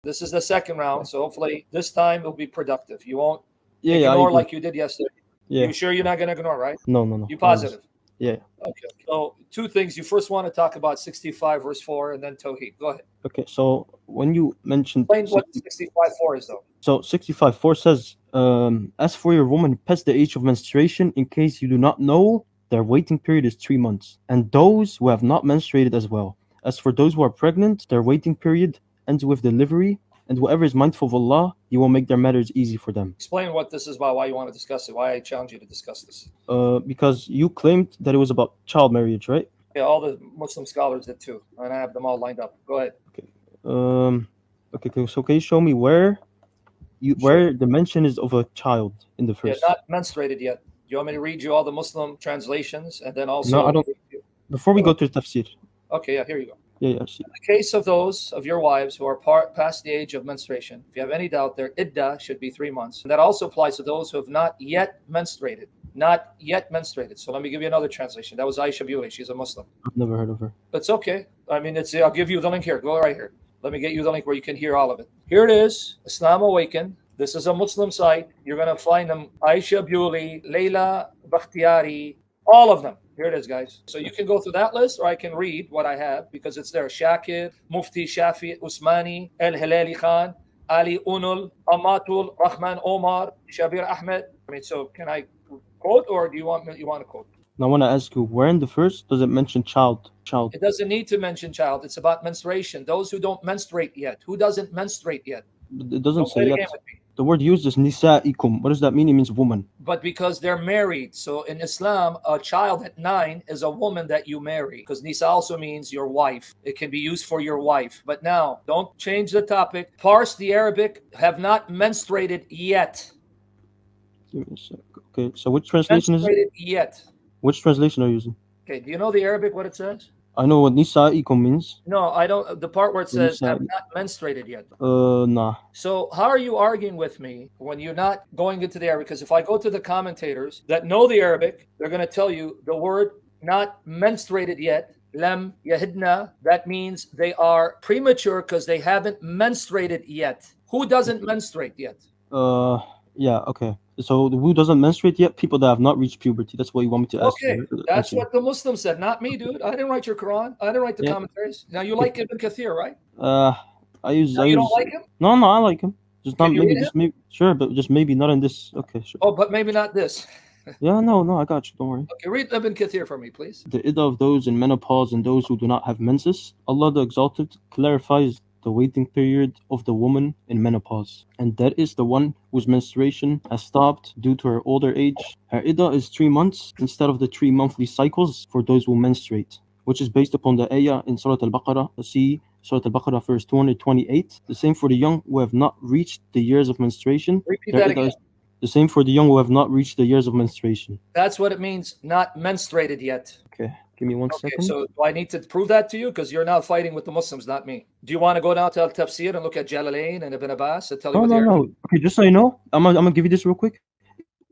This is the second round, so hopefully this time it'll be productive. You won't I ignore agree. like you did yesterday. Yeah. You sure you're not going to ignore, right? No. You I positive? Yeah. Okay. So two things. You first want to talk about 65 verse 4 and then Tawheed. Go ahead. Okay. So when you mentioned Explain what 65:4 is, though. so 65:4 says, as for your woman past the age of menstruation, in case you do not know, their waiting period is 3 months, and those who have not menstruated as well. As for those who are pregnant, their waiting period ends with delivery, and whoever is mindful of Allah, He will make their matters easy for them. Explain what this is about, why you want to discuss it, why I challenge you to discuss this. Because you claimed that it was about child marriage, right? Yeah, all the Muslim scholars did too, and I have them all lined up. Go ahead. Okay. So can you show me where the mention is of a child in the Yeah, verse? not menstruated yet. Do you want me to read you all the Muslim translations and then also? No, I don't. Before we go to the tafsir. Okay, yeah, here you go. Yeah. See. In the case of those of your wives who are past the age of menstruation, if you have any doubt, their iddah should be 3 months. And that also applies to those who have not yet menstruated. Not yet menstruated. So let me give you another translation. That was Aisha Buei. She's a Muslim. I've never heard of her. It's okay. I mean, I'll give you the link here. Go right here. Let me get you the link where you can hear all of it. Here it is. Islam Awakened. This is a Muslim site. You're going to find them. Aisha Buei, Leila Bakhtiari, all of them. Here it is, guys. So you can go through that list, or I can read what I have because it's there. Shakir, Mufti Shafi Usmani, El Hilali Khan, Ali Unul, Amatul Rahman Omar, Shabir Ahmed. I mean, so can I quote, or do you want to quote? Now, I want to ask you, where in the verse does it mention child? It doesn't need to mention child. It's about menstruation. Those who don't menstruate yet. Who doesn't menstruate yet? It doesn't say yet. The word used is nisa'ikum. What does that mean? It means woman. But because they're married. So in Islam, a child at 9 is a woman that you marry. Because nisa also means your wife. It can be used for your wife. But now, don't change the topic. Parse the Arabic, have not menstruated yet. Give me a sec. Okay, so which translation is it? Yet. Which translation are you using? Okay, do you know the Arabic, what it says? I know what nisa'ikum means. No, I don't. The part where it says have not menstruated yet. Nah. So how are you arguing with me when you're not going into the Arabic? Because if I go to the commentators that know the Arabic, they're going to tell you the word not menstruated yet, lam yahidna, that means they are premature because they haven't menstruated yet. Who doesn't menstruate yet? Yeah, okay. So who doesn't menstruate yet? People that have not reached puberty. That's what you want me to ask. Okay, that's what the Muslims said, not me, dude. I didn't write your Quran. I didn't write the commentaries. Now you like Ibn Kathir, right? You don't like him? No, I like him. Just not maybe. Sure, but just maybe not in this. Okay, sure. Oh, but maybe not this. Yeah, no, I got you. Don't worry. Okay, read Ibn Kathir for me, please. The iddah of those in menopause and those who do not have menses. Allah the Exalted clarifies the waiting period of the woman in menopause, and that is the one whose menstruation has stopped due to her older age. Her iddah is 3 months instead of the 3 monthly cycles for those who menstruate, which is based upon the ayah in Surah Al-Baqarah. See Surah Al-Baqarah verse 228. The same for the young who have not reached the years of menstruation. Repeat that again. The same for the young who have not reached the years of menstruation. That's what it means, not menstruated yet. Okay. Give me 1 second. So do I need to prove that to you? Because you're now fighting with the Muslims, not me. Do you want to go down to Al-Tafsir and look at Jalalain and Ibn Abbas and tell you No. Okay, just so you know, I'm gonna give you this real quick.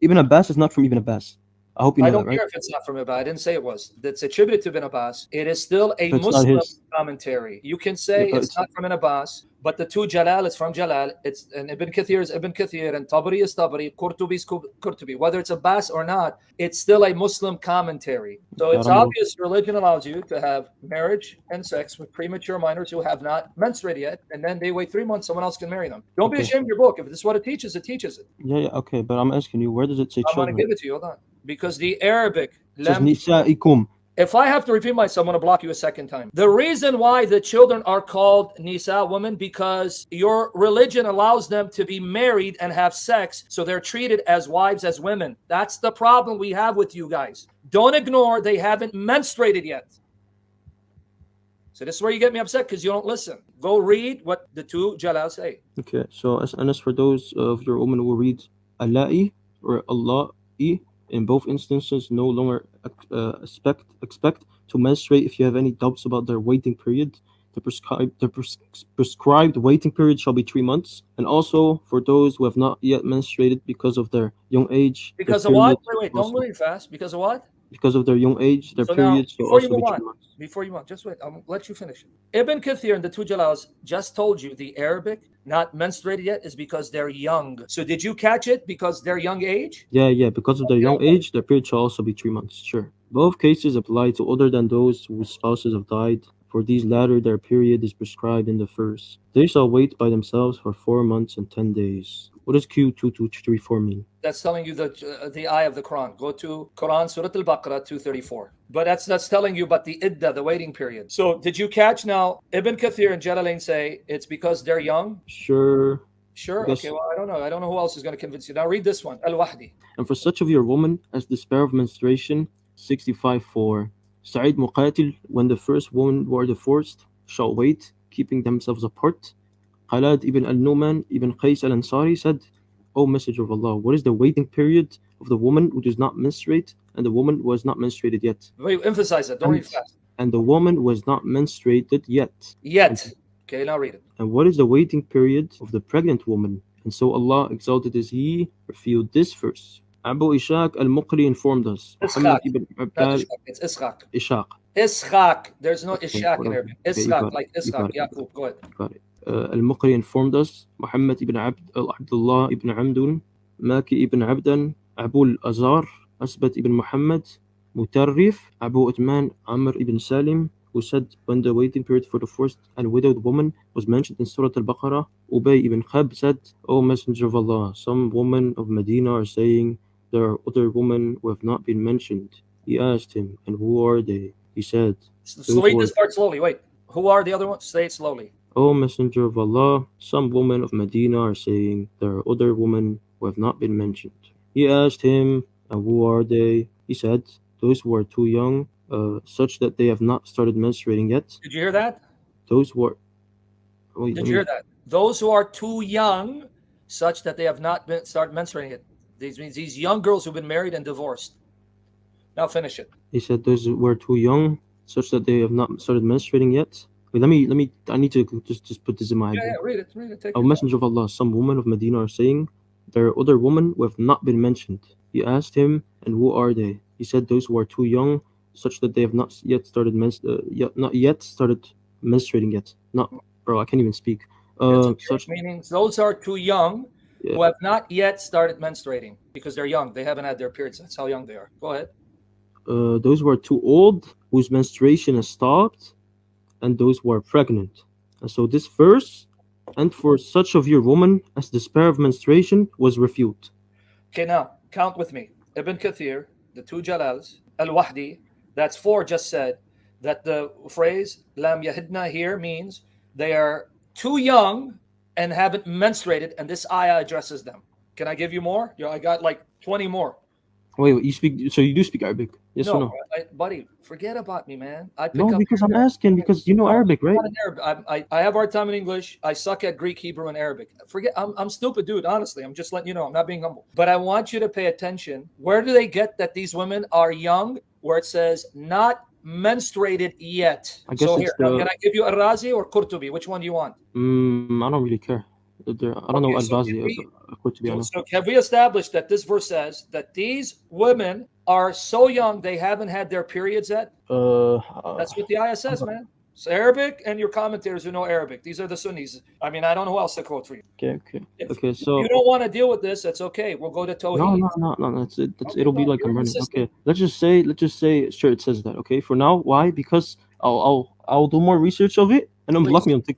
Ibn Abbas is not from Ibn Abbas. I hope you know that, right? I don't care if it's not from Ibn Abbas. I didn't say it was. That's attributed to Ibn Abbas. It is still a Muslim commentary. You can say it's not from Ibn Abbas, but the two Jalal is from Jalal. And Ibn Kathir is Ibn Kathir, and Tabari is Tabari, Qurtubi is Qurtubi. Whether it's Abbas or not, it's still a Muslim commentary. So it's obvious religion allows you to have marriage and sex with premature minors who have not menstruated yet, and then they wait 3 months, someone else can marry them. Don't be ashamed of your book. If this is what it teaches, it teaches it. Yeah, okay, but I'm asking you, where does it say children? I'm going to give it to you, hold on. Because the Arabic, if I have to repeat myself, I'm going to block you a second time. The reason why the children are called Nisa, women, because your religion allows them to be married and have sex, so they're treated as wives, as women. That's the problem we have with you guys. Don't ignore they haven't menstruated yet. So this is where you get me upset, because you don't listen. Go read what the two Jalal say. Okay, so as for those of your women who will read Allahi or Allah-i, in both instances, no longer expect to menstruate if you have any doubts about their waiting period. The prescribed waiting period shall be 3 months. And also for those who have not yet menstruated because of their young age. Because of what? Wait, don't move fast. Because of what? Because of their young age, their So now, periods will before you also move be on, 3 months. just wait. I'll let you finish it. Ibn Kathir and the two Jalals just told you the Arabic not menstruated yet is because they're young. So did you catch it because they're young age? Yeah, because of their young Okay, age, their period shall also be 3 months. Sure. Both cases apply to other than those whose spouses have died. For these latter, their period is prescribed in the first. They shall wait by themselves for 4 months and 10 days. What does Q2234 mean? that's telling you the eye of the Quran. Go to Quran Surah Al-Baqarah 234. But that's telling you about the idda, the waiting period. So did you catch now? Ibn Kathir and Jalalain say it's because they're young. Sure. I Sure. Okay. guess. Well, I don't know. I don't know who else is going to convince you. Now read this one. Al-Wahdi. And for such of your woman as despair of menstruation, 65:4. Sa'id Muqatil, when the first women were divorced, shall wait, keeping themselves apart. Khalad ibn al-Numan ibn Qais al-Ansari said, O Messenger of Allah, what is the waiting period of the woman who does not menstruate and the woman who has not menstruated yet? Wait, emphasize that. Don't And read fast. and the woman who has not menstruated yet. And, Yet. Okay. Now read it. and what is the waiting period of the pregnant woman? And so Allah, exalted is He, revealed this verse. Abu Ishaq al-Muqri informed us, Muhammad Ishaq. ibn Not Abdal Ishaq. It's Ishaq. Ishaq. Ishaq. There's no Okay, Ishaq in whatever. Arabic. Okay, you Ishaq, got it. like You Ishaq. got it. Yaqub. Go ahead. Got it. Al-Muqri informed us, Muhammad ibn Abdullah ibn Amdun, Maki ibn Abdan, Abu al-Azhar, Asbat ibn Muhammad, Mutarrif, Abu Uthman, Amr ibn Salim, who said when the waiting period for the forced and widowed woman was mentioned in Surah Al-Baqarah, Ubay ibn Khab said, O Messenger of Allah, some women of Medina are saying, there are other women who have not been mentioned. He asked him, and who are they? He said, So those read who are this part slowly. Wait. Who are the other ones? Say it slowly. O Messenger of Allah, some women of Medina are saying, there are other women who have not been mentioned. He asked him, and who are they? He said, those who are too young, such that they have not started menstruating yet. Did you hear that? Those who are, wait, Did let you hear me, that? Those who are too young, such that they have not been start menstruating it. These means these young girls who've been married and divorced. Now finish it. he said, those who are too young, such that they have not started menstruating yet. Wait, I need to just put this in my head Yeah, here. yeah. Read it. Read it. Take O your time. Messenger of Allah, some women of Medina are saying, there are other women who have not been mentioned. He asked him, and who are they? He said, those who are too young, such that they have not yet started menstruating yet. Not, bro, I can't even speak. It's okay. Such, Meaning those are too young yeah, who have not yet started menstruating because they're young. They haven't had their periods. That's how young they are. Go ahead. those who are too old, whose menstruation has stopped, and those who are pregnant. And so this verse, and for such of your woman as despair of menstruation, was refuted. Okay, now count with me. Ibn Kathir, the two Jalals, Al-Wahdi, that's four just said that the phrase Lam Yahidna here means they are too young and haven't menstruated, and this ayah addresses them. Can I give you more? I got like 20 more. Wait, you speak, so you do speak Arabic? Yes or No, no? buddy, forget about me, man. I pick No, up because here I'm and asking there. because you know No, Arabic, I'm right? not an Arab. I have a hard time in English. I suck at Greek, Hebrew, and Arabic. Forget. I'm stupid, dude. Honestly, I'm just letting you know. I'm not being humble. But I want you to pay attention. Where do they get that these women are young? Where it says not menstruated yet. I guess So it's here, now the can I give you Al-Razi or Qurtubi? Which one do you want? I don't really care. I don't know Okay, Al so Ghazi, to be honest. so have we established that this verse says that these women are so young they haven't had their periods yet? That's what the ayah I'm says, not, man. It's Arabic and your commentators who know Arabic. These are the Sunnis. I mean, I don't know who else to quote for you. okay. If you So don't want to deal with this, that's okay. We'll go to no, Tawheed. no, no, no. Okay, It'll be well, like you're I'm running. insistent. Okay, let's just say, sure, it says that. Okay, for now, why? Because I'll do more research of it, and then block Please. me on TikTok.